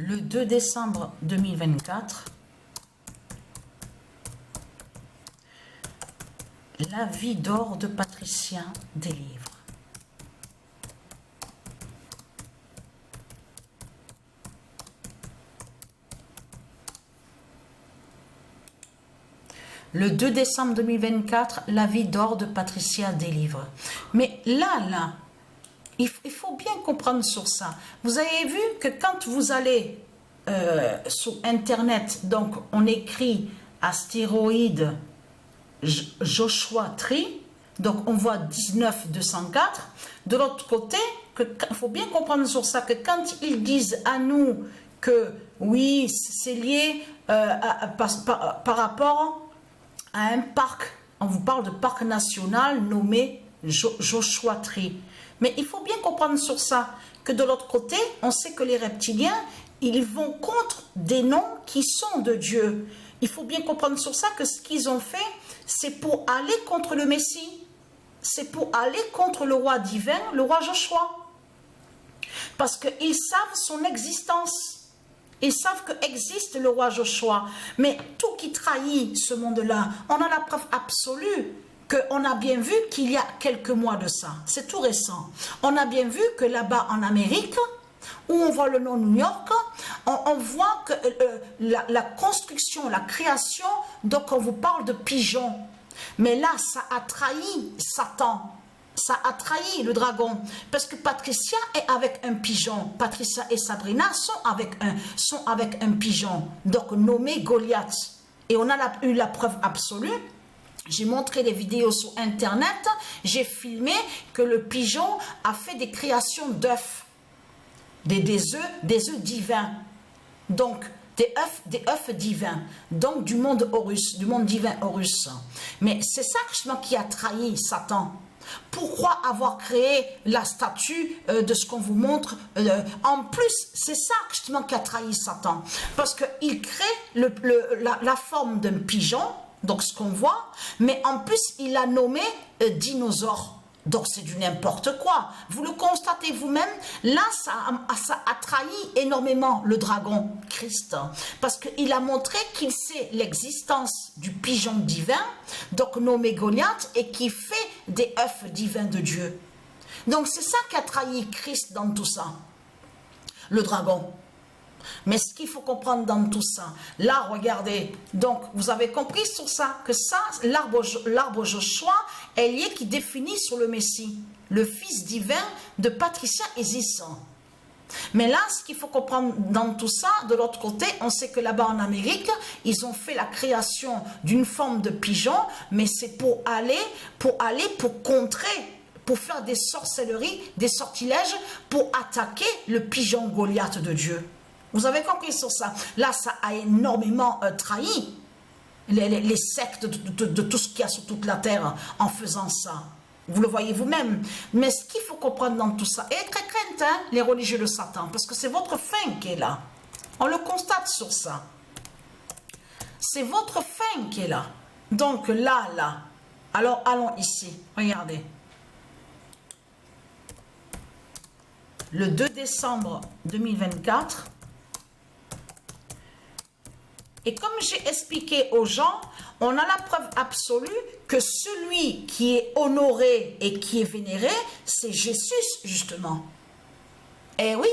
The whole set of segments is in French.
le 2 décembre 2024, La vie d'or de Patricia Deslievres. Le 2 décembre 2024, La vie d'or de Patricia Deslievres. Mais là, il faut bien comprendre sur ça. Vous avez vu que quand vous allez sur Internet, donc on écrit astéroïde Joshua Tree, donc on voit 19204. De l'autre côté, il faut bien comprendre sur ça que quand ils disent à nous que oui, c'est lié par rapport à un parc, on vous parle de parc national nommé Joshua Tree. Mais il faut bien comprendre sur ça, que de l'autre côté, on sait que les reptiliens, ils vont contre des noms qui sont de Dieu. Il faut bien comprendre sur ça que ce qu'ils ont fait, c'est pour aller contre le Messie. C'est pour aller contre le roi divin, le roi Joshua. Parce qu'ils savent son existence. Ils savent qu'existe le roi Joshua. Mais tout qui trahit ce monde-là, on a la preuve absolue qu'on a bien vu qu'il y a quelques mois de ça. C'est tout récent. On a bien vu que là-bas en Amérique, où on voit le nom New York, on voit que la construction, la création, donc on vous parle de pigeons. Mais là, ça a trahi Satan. Ça a trahi le dragon. Parce que Patricia est avec un pigeon. Patricia et Sabrina sont avec un pigeon. Donc nommé Goliath. Et on a eu la preuve absolue. J'ai montré des vidéos sur Internet. J'ai filmé que le pigeon a fait des créations d'œufs. Des œufs divins. Donc, des œufs divins. Donc, du monde Horus, du monde divin Horus. Mais c'est ça justement qui a trahi Satan. Pourquoi avoir créé la statue de ce qu'on vous montre? En plus, c'est ça justement qui a trahi Satan. Parce qu'il crée la forme d'un pigeon, donc ce qu'on voit, mais en plus, il a nommé dinosaure. Donc c'est du n'importe quoi. Vous le constatez vous-même. Là, ça a trahi énormément le dragon Christ. Parce qu'il a montré qu'il sait l'existence du pigeon divin, donc nommé Goliath, et qui fait des œufs divins de Dieu. Donc c'est ça qui a trahi Christ dans tout ça. Le dragon. Mais ce qu'il faut comprendre dans tout ça, là, regardez, donc vous avez compris sur ça, que ça, l'arbre Joshua est lié qui définit sur le Messie, le fils divin de Patricia et Isis. Mais là, ce qu'il faut comprendre dans tout ça, de l'autre côté, on sait que là-bas en Amérique, ils ont fait la création d'une forme de pigeon, mais c'est pour contrer, pour faire des sorcelleries, des sortilèges, pour attaquer le pigeon Goliath de Dieu. Vous avez compris sur ça. Là, ça a énormément trahi les sectes de tout ce qu'il y a sur toute la terre en faisant ça. Vous le voyez vous-même. Mais ce qu'il faut comprendre dans tout ça, et très crainte, hein, les religieux de Satan, parce que c'est votre fin qui est là. On le constate sur ça. C'est votre fin qui est là. Donc là. Alors, allons ici. Regardez. Le 2 décembre 2024, et comme j'ai expliqué aux gens, on a la preuve absolue que celui qui est honoré et qui est vénéré, c'est Jésus, justement. Eh oui,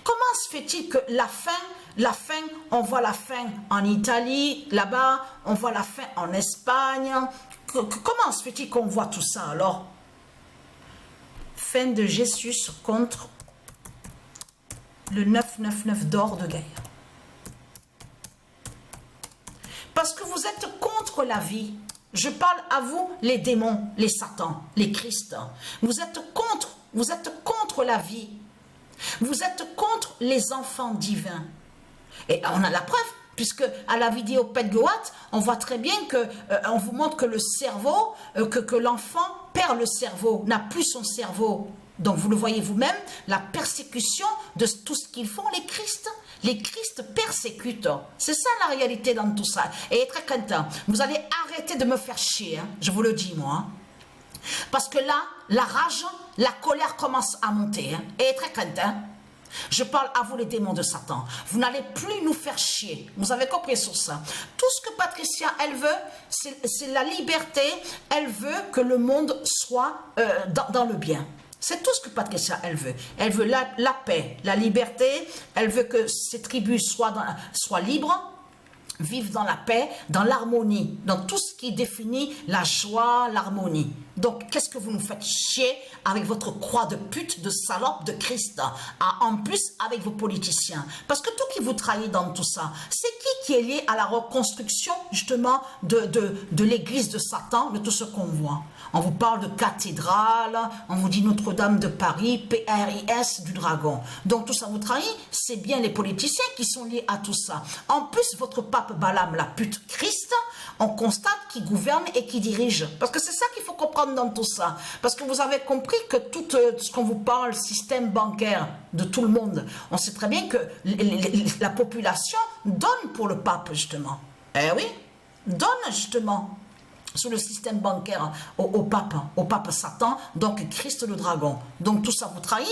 comment se fait-il que la fin, on voit la fin en Italie, là-bas, on voit la fin en Espagne. Comment se fait-il qu'on voit tout ça alors? Fin de Jésus contre le 999 d'or de guerre. Parce que vous êtes contre la vie. Je parle à vous, les démons, les satans, les Christ. Vous êtes contre la vie. Vous êtes contre les enfants divins. Et on a la preuve, puisque à la vidéo Pet Goat, on voit très bien que on vous montre que le cerveau, que l'enfant perd le cerveau, n'a plus son cerveau. Donc vous le voyez vous-même, la persécution de tout ce qu'ils font, les Christ. Les Christ persécutent. C'est ça la réalité dans tout ça. Et très content. Vous allez arrêter de me faire chier. Hein. Je vous le dis, moi. Hein. Parce que là, la rage, la colère commence à monter. Hein. Et très content. Je parle à vous les démons de Satan. Vous n'allez plus nous faire chier. Vous avez compris sur ça. Tout ce que Patricia, elle veut, c'est la liberté. Elle veut que le monde soit dans le bien. C'est tout ce que Patricia, elle veut. Elle veut la paix, la liberté. Elle veut que ses tribus soient libres, vivent dans la paix, dans l'harmonie, dans tout ce qui définit la joie, l'harmonie. Donc, qu'est-ce que vous nous faites chier avec votre croix de pute, de salope, de Christ, en plus avec vos politiciens? Parce que tout qui vous trahit dans tout ça, c'est qui est lié à la reconstruction, justement, de l'église de Satan, de tout ce qu'on voit? On vous parle de cathédrale, on vous dit Notre-Dame de Paris, PRIS du dragon. Donc tout ça vous trahit, c'est bien les politiciens qui sont liés à tout ça. En plus, votre pape Balaam, la pute Christ, on constate qu'il gouverne et qu'il dirige. Parce que c'est ça qu'il faut comprendre dans tout ça. Parce que vous avez compris que tout ce qu'on vous parle, système bancaire de tout le monde, on sait très bien que la population donne pour le pape, justement. Eh oui, donne justement sous le système bancaire au pape Satan, donc Christ le dragon. Donc tout ça vous trahit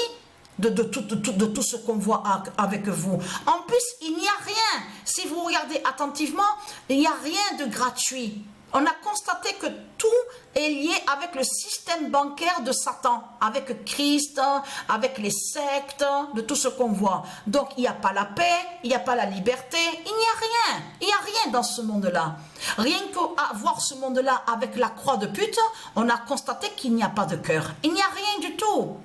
de tout ce qu'on voit avec vous. En plus, il n'y a rien. Si vous regardez attentivement, il n'y a rien de gratuit. On a constaté que tout est lié avec le système bancaire de Satan, avec Christ, avec les sectes, de tout ce qu'on voit. Donc, il n'y a pas la paix, il n'y a pas la liberté, il n'y a rien. Il n'y a rien dans ce monde-là. Rien qu'à voir ce monde-là avec la croix de pute, on a constaté qu'il n'y a pas de cœur. Il n'y a rien du tout.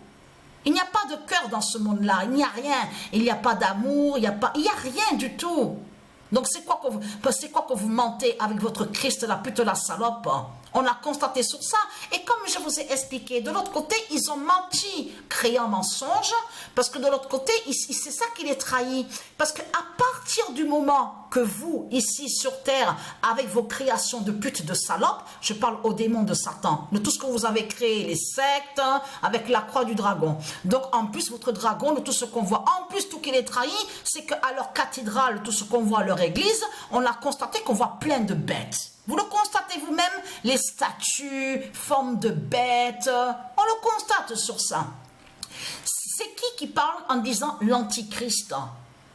Il n'y a pas de cœur dans ce monde-là. Il n'y a rien. Il n'y a pas d'amour, il n'y a rien du tout. Donc c'est quoi que vous mentez avec votre Christ, la pute, la salope? On a constaté sur ça. Et comme je vous ai expliqué, de l'autre côté, ils ont menti, créant mensonge, parce que de l'autre côté, c'est ça qui les trahit. Parce qu'à partir du moment que vous, ici sur terre, avec vos créations de pute, de salope, je parle aux démons de Satan, de tout ce que vous avez créé, les sectes, avec la croix du dragon. Donc en plus, votre dragon, de tout ce qu'on voit, en plus, tout qui les trahit, c'est qu'à leur cathédrale, tout ce qu'on voit à leur église, on a constaté qu'on voit plein de bêtes. Vous le constatez vous-même, les statues, formes de bêtes, on le constate sur ça. C'est qui parle en disant l'antichrist?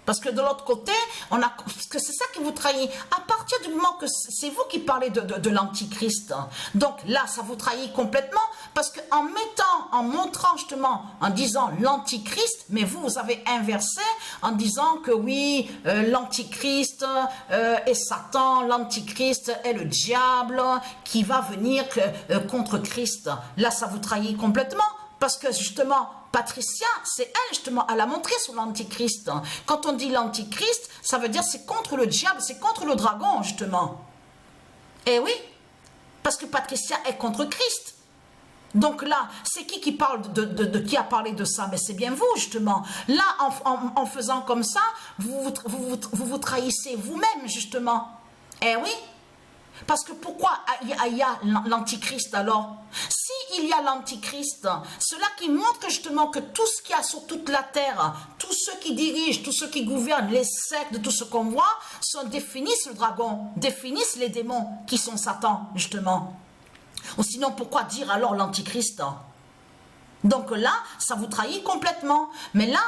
Parce que de l'autre côté, parce que c'est ça qui vous trahit. À partir du moment que c'est vous qui parlez de l'antichrist, donc là, ça vous trahit complètement. Parce qu'en montrant justement, en disant l'antichrist, mais vous avez inversé en disant que oui, l'antichrist est Satan, l'antichrist est le diable qui va venir contre Christ. Là, ça vous trahit complètement. Parce que justement, Patricia, c'est elle justement, elle a montré sur l'antichrist. Quand on dit l'antichrist, ça veut dire c'est contre le diable, c'est contre le dragon justement. Eh oui, parce que Patricia est contre Christ. Donc là, c'est qui parle qui a parlé de ça? Mais c'est bien vous justement. Là, en faisant comme ça, vous trahissez vous-même justement. Eh oui. Parce que pourquoi il y a l'antichrist alors? S'il y a l'antichrist, cela qui montre justement que tout ce qu'il y a sur toute la terre, tous ceux qui dirigent, tous ceux qui gouvernent, les sectes, tout ce qu'on voit, définissent le dragon, définissent les démons qui sont Satan justement. Ou sinon pourquoi dire alors l'antichrist? Donc là, ça vous trahit complètement. Mais là,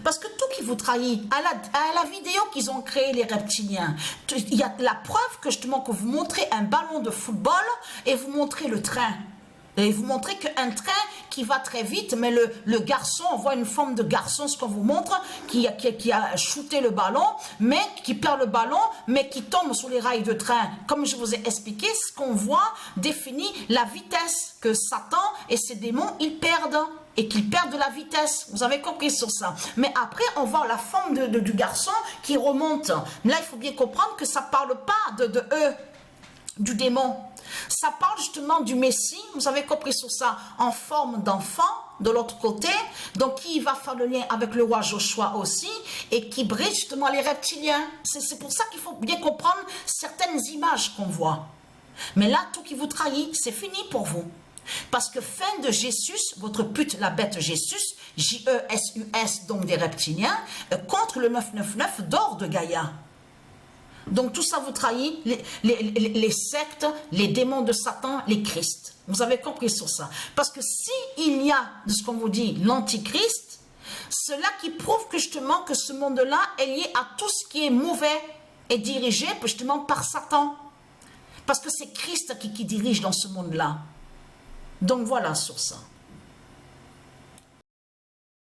parce que tout qui vous trahit, à la vidéo qu'ils ont créé les reptiliens, il y a la preuve que justement que vous montrez un ballon de football et vous montrez le train. Et vous montrez qu'un train qui va très vite, mais le garçon, on voit une forme de garçon, ce qu'on vous montre, qui a shooté le ballon, mais qui perd le ballon, mais qui tombe sur les rails de train. Comme je vous ai expliqué, ce qu'on voit définit la vitesse que Satan et ses démons, ils perdent. Et qu'ils perdent de la vitesse. Vous avez compris sur ça. Mais après, on voit la forme du garçon qui remonte. Là, il faut bien comprendre que ça ne parle pas de eux, du démon. Ça parle justement du Messie, vous avez compris sur ça, en forme d'enfant, de l'autre côté, donc qui va faire le lien avec le roi Joshua aussi, et qui brise justement les reptiliens. C'est pour ça qu'il faut bien comprendre certaines images qu'on voit. Mais là, tout qui vous trahit, c'est fini pour vous. Parce que fin de Jésus, votre pute, la bête Jésus, J-E-S-U-S, donc des reptiliens, contre le 999 d'or de Gaïa. Donc tout ça vous trahit, les sectes, les démons de Satan, les Christ. Vous avez compris sur ça. Parce que s'il y a, de ce qu'on vous dit, l'antichrist, Cela qui prouve que justement que ce monde-là est lié à tout ce qui est mauvais et dirigé justement par Satan. Parce que c'est Christ qui dirige dans ce monde-là. Donc voilà sur ça.